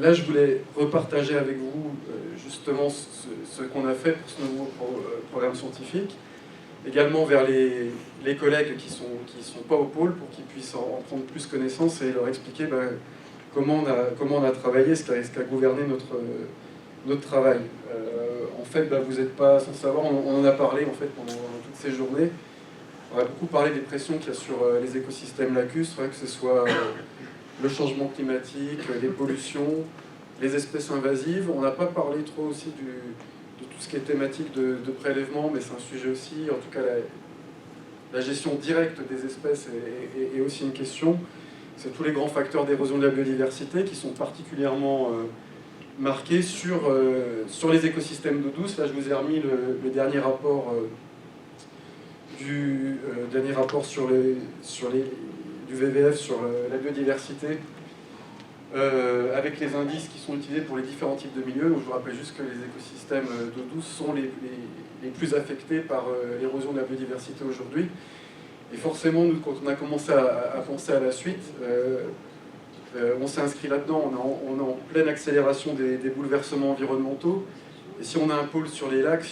là, je voulais repartager avec vous justement ce qu'on a fait pour ce nouveau programme scientifique, également vers les collègues qui sont pas au pôle pour qu'ils puissent en prendre plus connaissance et leur expliquer comment on a travaillé, ce qui a gouverné notre travail. En fait, vous n'êtes pas sans savoir, on en a parlé en fait pendant toutes ces journées. On a beaucoup parlé des pressions qu'il y a sur les écosystèmes lacustres, que ce soit le changement climatique, les pollutions, les espèces invasives. On n'a pas parlé trop aussi de tout ce qui est thématique de prélèvement, mais c'est un sujet aussi, en tout cas la gestion directe des espèces est aussi une question. C'est tous les grands facteurs d'érosion de la biodiversité qui sont particulièrement marqués sur les écosystèmes d'eau douce. Là, je vous ai remis le dernier rapport du WWF sur la biodiversité, avec les indices qui sont utilisés pour les différents types de milieux. Donc, je vous rappelle juste que les écosystèmes d'eau douce sont les plus affectés par l'érosion de la biodiversité aujourd'hui. Et forcément, nous, quand on a commencé à penser à la suite, on s'est inscrit là-dedans. On est en pleine accélération des bouleversements environnementaux. Et si on a un pôle sur les lacs,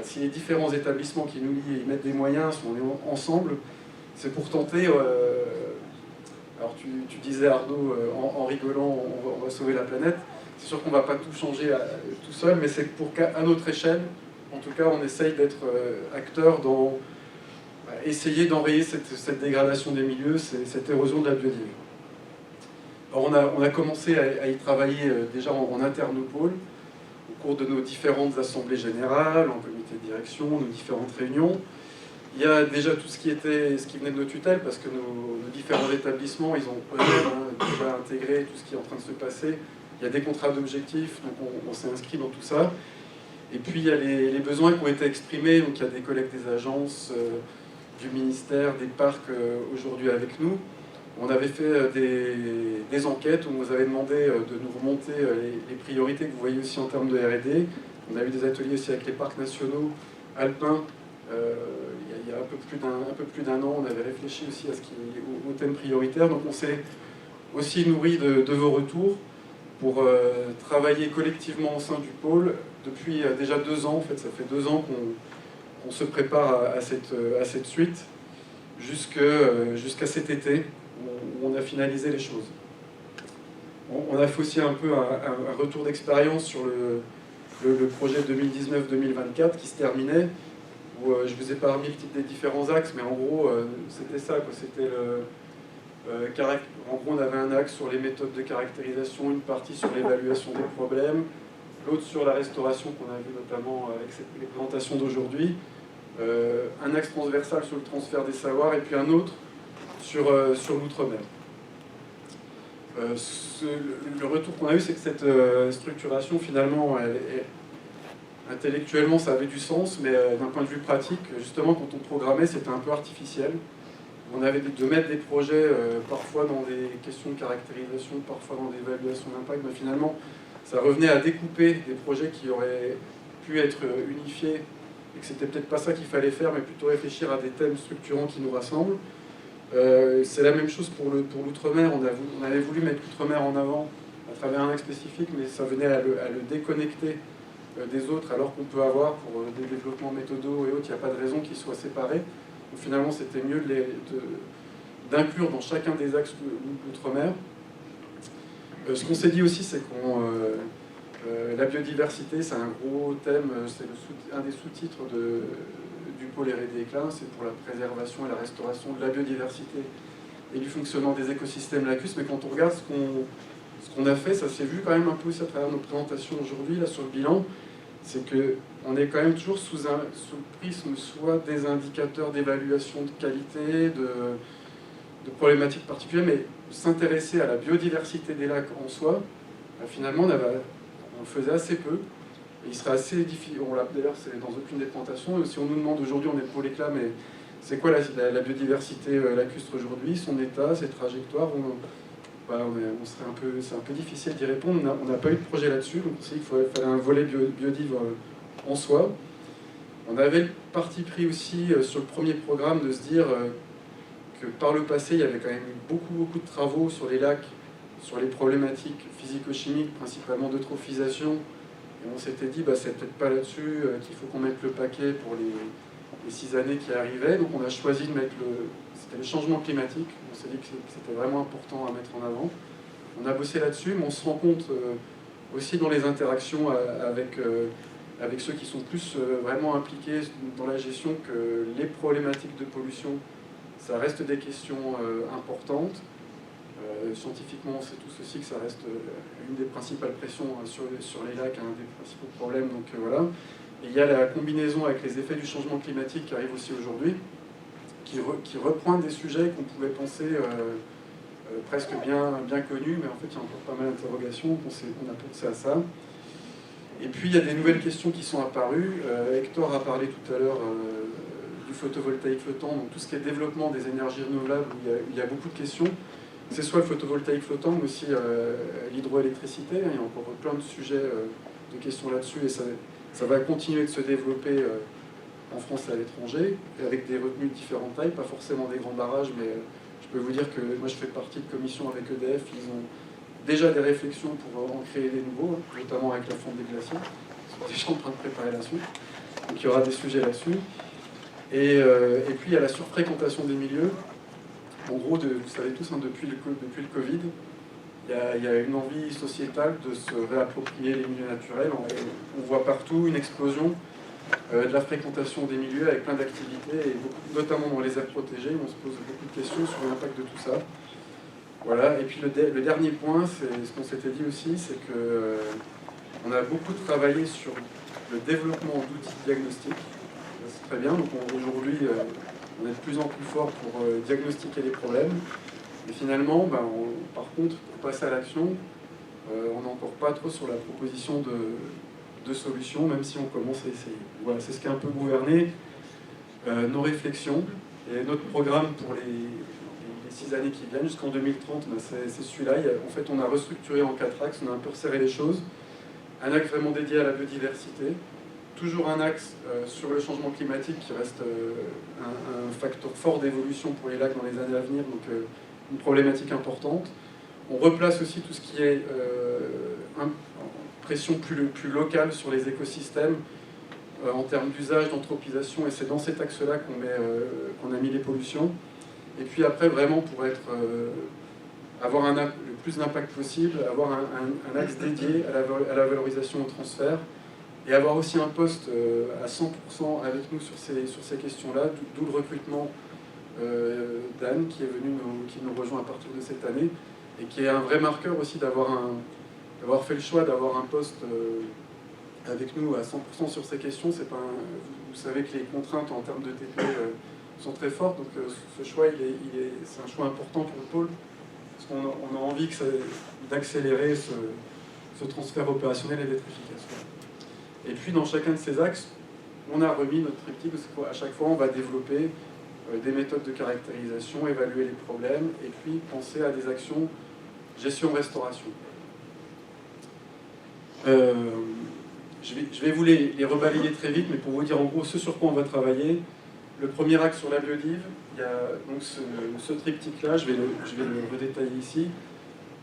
si les différents établissements qui nous lient y mettent des moyens, si on est ensemble, c'est pour tenter... alors tu disais, Arnaud, en rigolant, on va sauver la planète. C'est sûr qu'on ne va pas tout changer tout seul, mais c'est pour qu'à notre échelle, en tout cas, on essaye d'être acteur dans essayer d'enrayer cette dégradation des milieux, cette érosion de la biodiversité. Alors on a commencé à y travailler déjà en interne au pôle, au cours de nos différentes assemblées générales, en comité de direction, nos différentes réunions. Il y a déjà tout ce qui venait de nos tutelles, parce que nos différents établissements, ils ont déjà intégré tout ce qui est en train de se passer. Il y a des contrats d'objectifs, donc on s'est inscrit dans tout ça. Et puis il y a les besoins qui ont été exprimés, donc il y a des collègues des agences, du ministère, des parcs aujourd'hui avec nous. On avait fait des enquêtes où on nous avait demandé de nous remonter les priorités que vous voyez aussi en termes de R&D. On a eu des ateliers aussi avec les parcs nationaux, alpins. Il y a un peu plus d'un an, on avait réfléchi aussi aux thèmes prioritaires. Donc on s'est aussi nourri de vos retours pour travailler collectivement au sein du pôle depuis déjà 2 ans. En fait, ça fait 2 ans qu'on se prépare à cette suite jusqu'à cet été où on a finalisé les choses. On a fait aussi un peu un retour d'expérience sur le projet 2019-2024 qui se terminait, où je vous ai pas remis les différents axes, mais en gros c'était ça, quoi. C'était en gros, on avait un axe sur les méthodes de caractérisation, une partie sur l'évaluation des problèmes, l'autre sur la restauration qu'on a vu notamment avec les présentations d'aujourd'hui, un axe transversal sur le transfert des savoirs et puis un autre sur l'outre-mer. Le retour qu'on a eu, c'est que cette structuration, finalement, intellectuellement, ça avait du sens, mais d'un point de vue pratique, justement, quand on programmait, c'était un peu artificiel. On avait de mettre des projets, parfois dans des questions de caractérisation, parfois dans des évaluations d'impact, mais finalement, ça revenait à découper des projets qui auraient pu être unifiés, et que c'était peut-être pas ça qu'il fallait faire, mais plutôt réfléchir à des thèmes structurants qui nous rassemblent. C'est la même chose pour l'outre-mer. On avait voulu mettre l'outre-mer en avant à travers un axe spécifique, mais ça venait à le déconnecter des autres, alors qu'on peut avoir, pour des développements méthodaux et autres, il n'y a pas de raison qu'ils soient séparés. Donc finalement, c'était mieux d'inclure dans chacun des axes l'outre-mer. Ce qu'on s'est dit aussi, c'est que la biodiversité, c'est un gros thème, c'est un des sous-titres du pôle R&D Éclin, c'est pour la préservation et la restauration de la biodiversité et du fonctionnement des écosystèmes lacustres. Mais quand on regarde ce qu'on a fait, ça s'est vu quand même un peu aussi à travers nos présentations aujourd'hui, là sur le bilan, c'est qu'on est quand même toujours sous le prisme soit des indicateurs d'évaluation de qualité, de problématiques particulières, mais s'intéresser à la biodiversité des lacs en soi, finalement on le faisait assez peu. Et il serait assez difficile, d'ailleurs c'est dans aucune des présentations, si on nous demande aujourd'hui, on est pour l'éclat, mais c'est quoi la biodiversité lacustre aujourd'hui, son état, ses trajectoires, c'est un peu difficile d'y répondre. On n'a pas eu de projet là-dessus, donc on s'est dit qu'il fallait un volet biodiv en soi. On avait le parti pris aussi sur le premier programme de se dire que par le passé, il y avait quand même eu beaucoup de travaux sur les lacs sur les problématiques physico-chimiques, principalement d'eutrophisation. Et on s'était dit, c'est peut-être pas là-dessus qu'il faut qu'on mette le paquet pour les 6 années qui arrivaient. Donc on a choisi de mettre c'était le changement climatique. On s'est dit que c'était vraiment important à mettre en avant. On a bossé là-dessus, mais on se rend compte aussi dans les interactions avec ceux qui sont plus vraiment impliqués dans la gestion que les problématiques de pollution, ça reste des questions importantes. Scientifiquement, on sait tous aussi que ça reste une des principales pressions sur les lacs, un des principaux problèmes. Donc voilà. Et il y a la combinaison avec les effets du changement climatique qui arrive aussi aujourd'hui, qui repointe des sujets qu'on pouvait penser presque bien connus, mais en fait il y a encore pas mal d'interrogations, on a pensé à ça. Et puis il y a des nouvelles questions qui sont apparues. Hector a parlé tout à l'heure du photovoltaïque flottant, donc tout ce qui est développement des énergies renouvelables, où il y a beaucoup de questions. C'est soit le photovoltaïque flottant, mais aussi l'hydroélectricité. Il y a encore plein de sujets, de questions là-dessus, et ça va continuer de se développer en France et à l'étranger, avec des retenues de différentes tailles, pas forcément des grands barrages, mais je peux vous dire que moi je fais partie de commission avec EDF, ils ont déjà des réflexions pour en créer des nouveaux, notamment avec la fonte des glaciers. Ils sont déjà en train de préparer la suite. Donc il y aura des sujets là-dessus. Et puis il y a la surfréquentation des milieux. En gros, vous savez tous, depuis le Covid, il y a une envie sociétale de se réapproprier les milieux naturels. On voit partout une explosion de la fréquentation des milieux avec plein d'activités, et notamment dans les aires protégées, on se pose beaucoup de questions sur l'impact de tout ça. Voilà. Et puis le dernier point, c'est ce qu'on s'était dit aussi, c'est que on a beaucoup travaillé sur le développement d'outils de diagnostic. C'est très bien. Donc aujourd'hui, on est de plus en plus fort pour diagnostiquer les problèmes. Et finalement, par contre, pour passer à l'action, on n'est encore pas trop sur la proposition de solutions, même si on commence à essayer. Voilà, c'est ce qui a un peu gouverné nos réflexions et notre programme pour les 6 années qui viennent, jusqu'en 2030, c'est celui-là. En fait, on a restructuré en 4 axes, on a un peu resserré les choses. Un axe vraiment dédié à la biodiversité, toujours un axe sur le changement climatique qui reste un facteur fort d'évolution pour les lacs dans les années à venir, donc une problématique importante. On replace aussi tout ce qui est pression plus locale sur les écosystèmes en termes d'usage, d'anthropisation, et c'est dans cet axe-là qu'on a mis les pollutions. Et puis après, vraiment, pour avoir le plus d'impact possible, avoir un axe dédié à la valorisation au transfert, et avoir aussi un poste à 100% avec nous sur ces questions-là, d'où le recrutement d'Anne, qui nous rejoint à partir de cette année, et qui est un vrai marqueur aussi d'avoir fait le choix d'avoir un poste avec nous à 100% sur ces questions. Vous savez que les contraintes en termes de TP sont très fortes, donc ce choix, c'est un choix important pour le pôle, parce qu'on a envie d'accélérer ce transfert opérationnel et d'être efficace. Et puis dans chacun de ces axes, on a remis notre triptyque, parce qu'à chaque fois on va développer des méthodes de caractérisation, évaluer les problèmes, et puis penser à des actions gestion-restauration. Je vais vous les rebalayer très vite, mais pour vous dire en gros ce sur quoi on va travailler. Le premier axe sur la biodive, il y a donc ce triptyque-là, je vais le redétailler ici.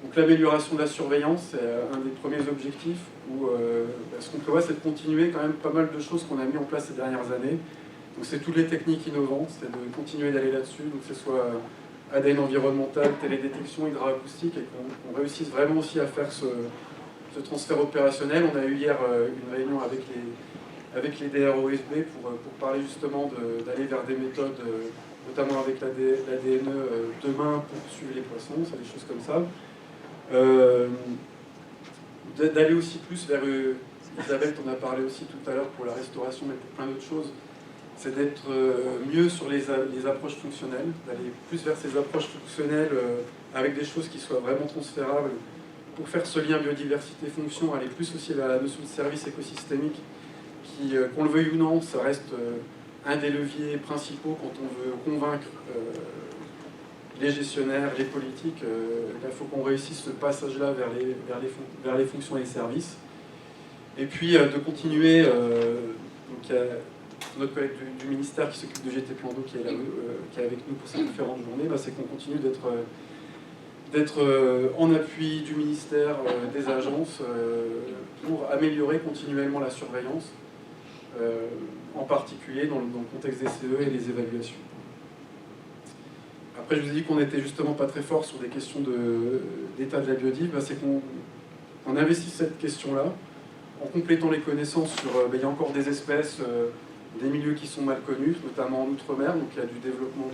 Donc l'amélioration de la surveillance, c'est un des premiers objectifs, où ce qu'on prévoit, c'est de continuer quand même pas mal de choses qu'on a mis en place ces dernières années. Donc c'est toutes les techniques innovantes, c'est de continuer d'aller là-dessus, donc que ce soit ADN environnemental, télédétection, hydroacoustique, et qu'on réussisse vraiment aussi à faire ce transfert opérationnel. On a eu hier une réunion avec les DROSB pour parler justement d'aller vers des méthodes, notamment avec l'ADNE demain pour suivre les poissons, ça, des choses comme ça. D'aller aussi plus vers, Isabelle t'en a parlé aussi tout à l'heure pour la restauration, mais pour plein d'autres choses, c'est d'être mieux sur les approches fonctionnelles, d'aller plus vers ces approches fonctionnelles avec des choses qui soient vraiment transférables, pour faire ce lien biodiversité-fonction, aller plus aussi vers la notion de service écosystémique, qui, qu'on le veuille ou non, ça reste un des leviers principaux quand on veut convaincre les gestionnaires, les politiques. Il faut qu'on réussisse ce passage-là vers les fonctions et les services. Et puis de continuer, donc il y a notre collègue du ministère qui s'occupe de GT Plan d'eau qui est avec nous pour cette différentes journées, c'est qu'on continue d'être d'être en appui du ministère, des agences, pour améliorer continuellement la surveillance, en particulier dans le contexte des CE et les évaluations. Après, je vous ai dit qu'on n'était justement pas très fort sur des questions d'état de la biodive, c'est qu'on investit cette question-là, en complétant les connaissances sur... il y a encore des espèces, des milieux qui sont mal connus, notamment en Outre-mer, donc il y a du développement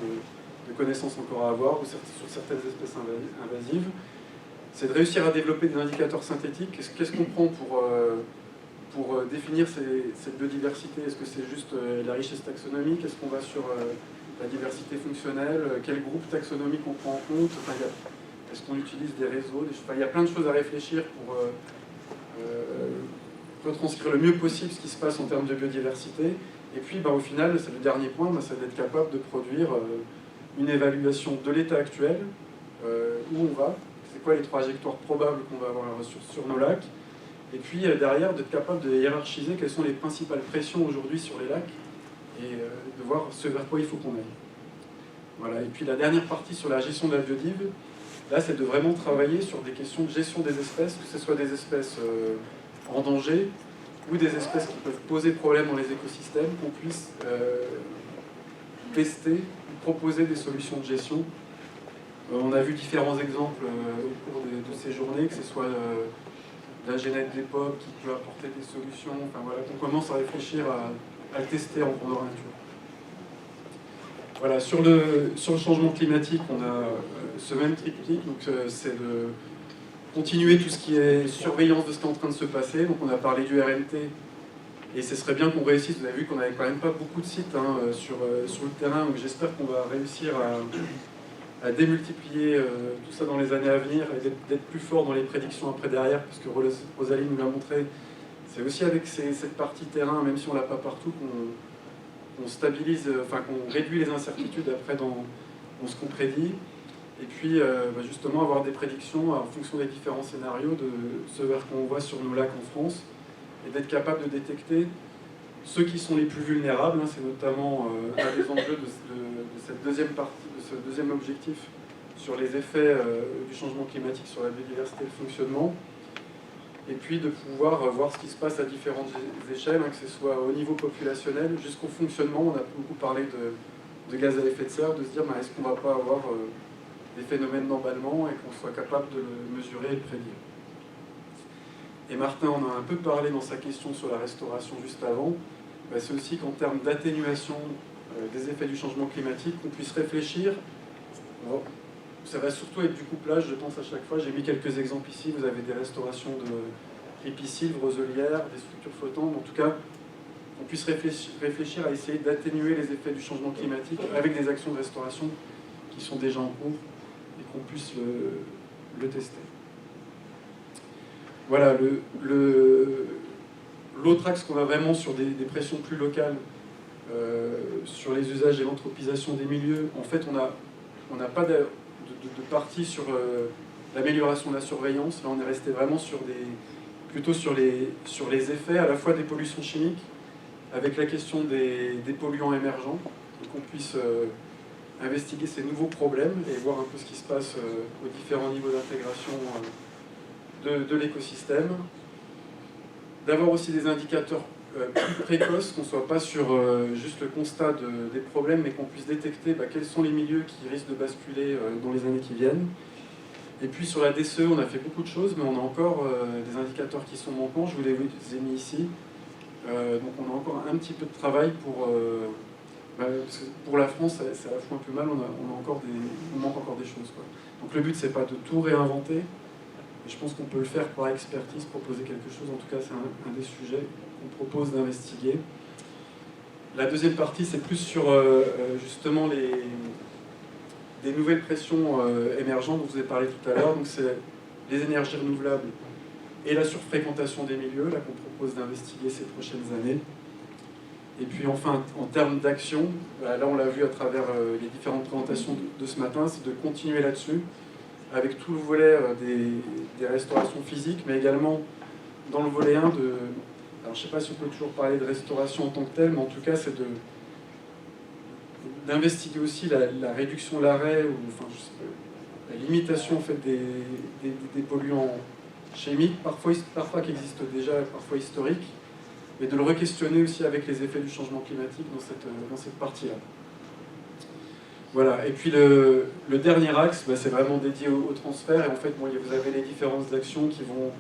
de connaissances encore à avoir sur certaines espèces invasives. C'est de réussir à développer des indicateurs synthétiques. Qu'est-ce qu'on prend pour définir cette biodiversité? Est-ce que c'est juste la richesse taxonomique? Est-ce qu'on va sur la diversité fonctionnelle? Quel groupe taxonomique on prend en compte? Est-ce qu'on utilise des réseaux? Il y a plein de choses à réfléchir pour retranscrire le mieux possible ce qui se passe en termes de biodiversité. Et puis, au final, c'est le dernier point, c'est d'être capable de produire une évaluation de l'état actuel, où on va, c'est quoi les trajectoires probables qu'on va avoir sur nos lacs, et puis derrière, d'être capable de hiérarchiser quelles sont les principales pressions aujourd'hui sur les lacs, et de voir ce vers quoi il faut qu'on aille. Voilà. Et puis la dernière partie sur la gestion de la biodive, là, c'est de vraiment travailler sur des questions de gestion des espèces, que ce soit des espèces en danger, ou des espèces qui peuvent poser problème dans les écosystèmes, qu'on puisse tester, proposer des solutions de gestion. On a vu différents exemples au cours de ces journées, que ce soit la génète d'époque qui peut apporter des solutions, voilà, qu'on commence à réfléchir à le tester en grandeur nature. Voilà, sur le changement climatique, on a ce même triptyque, donc c'est de continuer tout ce qui est surveillance de ce qui est en train de se passer. Donc on a parlé du RNT, et ce serait bien qu'on réussisse. Vous avez vu qu'on n'avait quand même pas beaucoup de sites sur le terrain, donc j'espère qu'on va réussir à démultiplier tout ça dans les années à venir et d'être plus fort dans les prédictions après derrière, parce que Rosalie nous l'a montré, c'est aussi avec cette partie terrain, même si on ne l'a pas partout, qu'on stabilise, qu'on réduit les incertitudes après dans ce qu'on prédit. Et puis justement avoir des prédictions en fonction des différents scénarios de ce vers qu'on voit sur nos lacs en France, et d'être capable de détecter ceux qui sont les plus vulnérables. C'est notamment un des enjeux de cette deuxième partie, de ce deuxième objectif sur les effets du changement climatique sur la biodiversité et le fonctionnement. Et puis de pouvoir voir ce qui se passe à différentes échelles, que ce soit au niveau populationnel jusqu'au fonctionnement. On a beaucoup parlé de gaz à effet de serre, de se dire est-ce qu'on ne va pas avoir des phénomènes d'emballement et qu'on soit capable de le mesurer et le prédire. Et Martin en a un peu parlé dans sa question sur la restauration juste avant. C'est aussi qu'en termes d'atténuation des effets du changement climatique, qu'on puisse réfléchir. Ça va surtout être du couplage, je pense à chaque fois. J'ai mis quelques exemples ici. Vous avez des restaurations de épicilles, roselières, des structures flottantes. En tout cas, qu'on puisse réfléchir à essayer d'atténuer les effets du changement climatique avec des actions de restauration qui sont déjà en cours, et qu'on puisse le tester. Voilà, l'autre axe qu'on a vraiment sur des pressions plus locales, sur les usages et l'anthropisation des milieux. En fait, on n'a pas de partie sur l'amélioration de la surveillance. Là, on est resté vraiment plutôt sur les effets à la fois des pollutions chimiques, avec la question des polluants émergents, et qu'on puisse investiguer ces nouveaux problèmes et voir un peu ce qui se passe aux différents niveaux d'intégration de l'écosystème. D'avoir aussi des indicateurs plus précoces, qu'on ne soit pas sur juste le constat des problèmes, mais qu'on puisse détecter quels sont les milieux qui risquent de basculer dans les années qui viennent. Et puis sur la DCE, on a fait beaucoup de choses, mais on a encore des indicateurs qui sont manquants. Je vous les ai mis ici. Donc on a encore un petit peu de travail parce que pour la France, ça la fout un peu mal, on manque encore des choses, quoi. Donc le but, c'est pas de tout réinventer, mais je pense qu'on peut le faire par expertise, proposer quelque chose. En tout cas, c'est un des sujets qu'on propose d'investiguer. La deuxième partie, c'est plus sur justement des nouvelles pressions émergentes dont je vous ai parlé tout à l'heure. Donc c'est les énergies renouvelables et la surfréquentation des milieux, là qu'on propose d'investiguer ces prochaines années. Et puis enfin, en termes d'action, là on l'a vu à travers les différentes présentations de ce matin, c'est de continuer là-dessus, avec tout le volet des restaurations physiques, mais également dans le volet 1 alors je ne sais pas si on peut toujours parler de restauration en tant que telle, mais en tout cas c'est d'investiguer aussi la réduction de l'arrêt, ou enfin, la limitation en fait, des polluants chimiques, parfois qui existent déjà, parfois historiques, mais de le re-questionner aussi avec les effets du changement climatique dans cette partie-là. Voilà, et puis le dernier axe, c'est vraiment dédié au transfert, et en fait, vous avez les différentes actions qui vont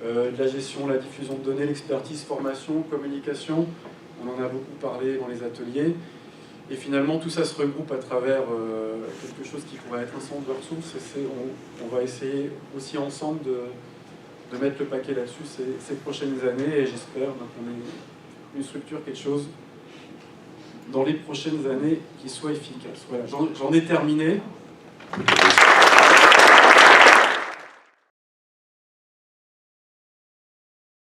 de la gestion, la diffusion de données, l'expertise, formation, communication, on en a beaucoup parlé dans les ateliers, et finalement tout ça se regroupe à travers quelque chose qui pourrait être un centre de ressources, et on va essayer aussi ensemble de mettre le paquet là-dessus ces prochaines années, et j'espère qu'on ait une structure, quelque chose dans les prochaines années qui soit efficace. Voilà, j'en ai terminé.